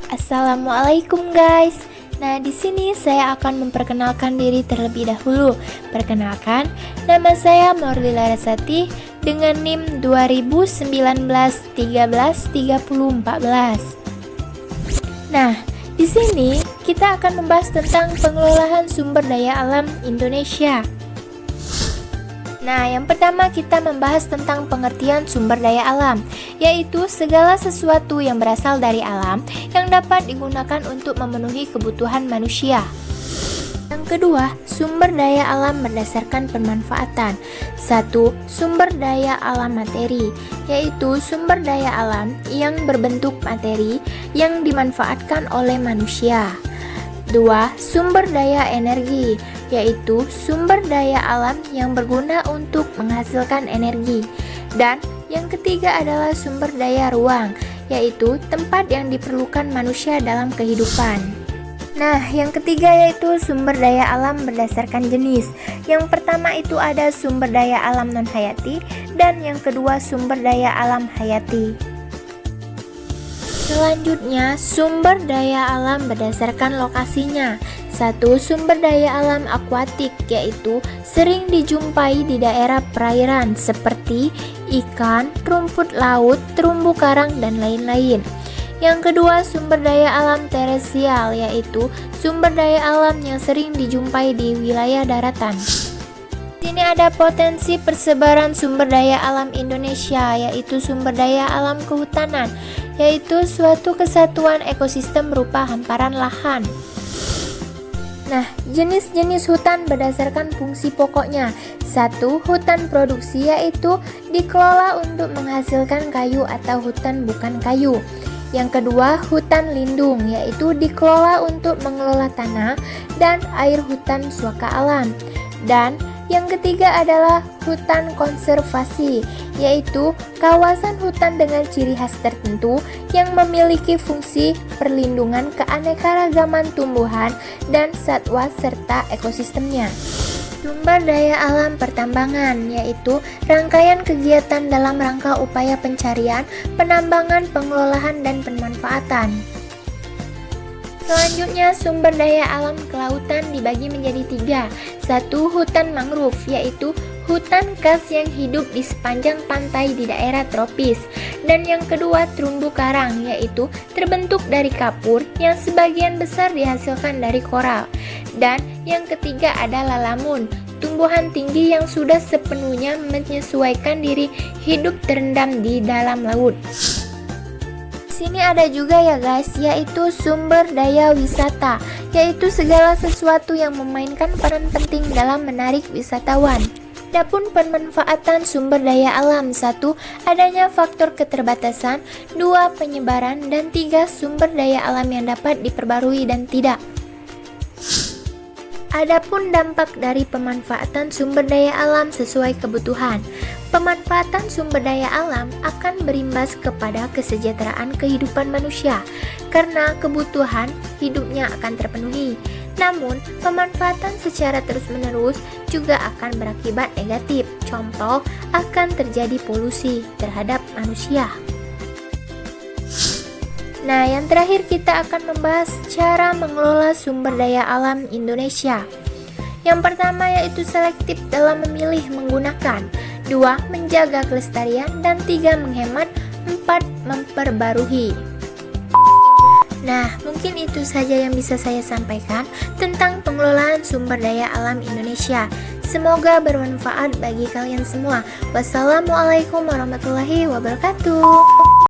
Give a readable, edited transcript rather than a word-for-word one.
Assalamualaikum guys. Nah, di sini saya akan memperkenalkan diri terlebih dahulu. Perkenalkan, nama saya Maurli Larasati dengan NIM 2019133014. Nah, di sini kita akan membahas tentang pengelolaan sumber daya alam Indonesia. Nah, yang pertama kita membahas tentang pengertian sumber daya alam, yaitu segala sesuatu yang berasal dari alam yang dapat digunakan untuk memenuhi kebutuhan manusia. Yang kedua, sumber daya alam berdasarkan pemanfaatan. 1. Sumber daya alam materi, yaitu sumber daya alam yang berbentuk materi yang dimanfaatkan oleh manusia. 2. Sumber daya energi, yaitu sumber daya alam yang berguna untuk menghasilkan energi. Dan yang ketiga adalah sumber daya ruang, yaitu tempat yang diperlukan manusia dalam kehidupan. Nah, yang ketiga yaitu sumber daya alam berdasarkan jenis. Yang pertama itu ada sumber daya alam non-hayati, dan yang kedua sumber daya alam hayati. Selanjutnya, sumber daya alam berdasarkan lokasinya. 1. Sumber daya alam akuatik, yaitu sering dijumpai di daerah perairan seperti ikan, rumput laut, terumbu karang, dan lain-lain. Yang kedua, sumber daya alam terestrial, yaitu sumber daya alam yang sering dijumpai di wilayah daratan. Sini ada potensi persebaran sumber daya alam Indonesia, yaitu sumber daya alam kehutanan, yaitu suatu kesatuan ekosistem berupa hamparan lahan. Nah, jenis-jenis hutan berdasarkan fungsi pokoknya. 1. Hutan produksi, yaitu dikelola untuk menghasilkan kayu atau hutan bukan kayu. Yang kedua, hutan lindung, yaitu dikelola untuk mengelola tanah dan air hutan suaka alam. Dan yang ketiga adalah hutan konservasi, yaitu kawasan hutan dengan ciri khas tertentu yang memiliki fungsi perlindungan keanekaragaman tumbuhan dan satwa serta ekosistemnya. Sumber daya alam pertambangan, yaitu rangkaian kegiatan dalam rangka upaya pencarian, penambangan, pengelolaan, dan pemanfaatan. Selanjutnya, sumber daya alam kelautan dibagi menjadi 3. 1. Hutan mangrove, yaitu hutan khas yang hidup di sepanjang pantai di daerah tropis. Dan yang kedua, terumbu karang, yaitu terbentuk dari kapur yang sebagian besar dihasilkan dari koral. Dan yang ketiga adalah lamun, tumbuhan tinggi yang sudah sepenuhnya menyesuaikan diri hidup terendam di dalam laut. Sini ada juga ya guys, yaitu sumber daya wisata, yaitu segala sesuatu yang memainkan peran penting dalam menarik wisatawan. Adapun pemanfaatan sumber daya alam: 1. Adanya faktor keterbatasan, 2. Penyebaran, dan 3. Sumber daya alam yang dapat diperbarui dan tidak. Adapun dampak dari pemanfaatan sumber daya alam sesuai kebutuhan. Pemanfaatan sumber daya alam akan berimbas kepada kesejahteraan kehidupan manusia karena kebutuhan hidupnya akan terpenuhi. Namun, pemanfaatan secara terus-menerus juga akan berakibat negatif. Contoh, akan terjadi polusi terhadap manusia. Nah, yang terakhir kita akan membahas cara mengelola sumber daya alam Indonesia. Yang pertama yaitu selektif dalam memilih menggunakan, 2. Menjaga kelestarian, dan 3. Menghemat, 4. Memperbarui. Nah, mungkin itu saja yang bisa saya sampaikan tentang pengelolaan sumber daya alam Indonesia. Semoga bermanfaat bagi kalian semua. Wassalamualaikum warahmatullahi wabarakatuh.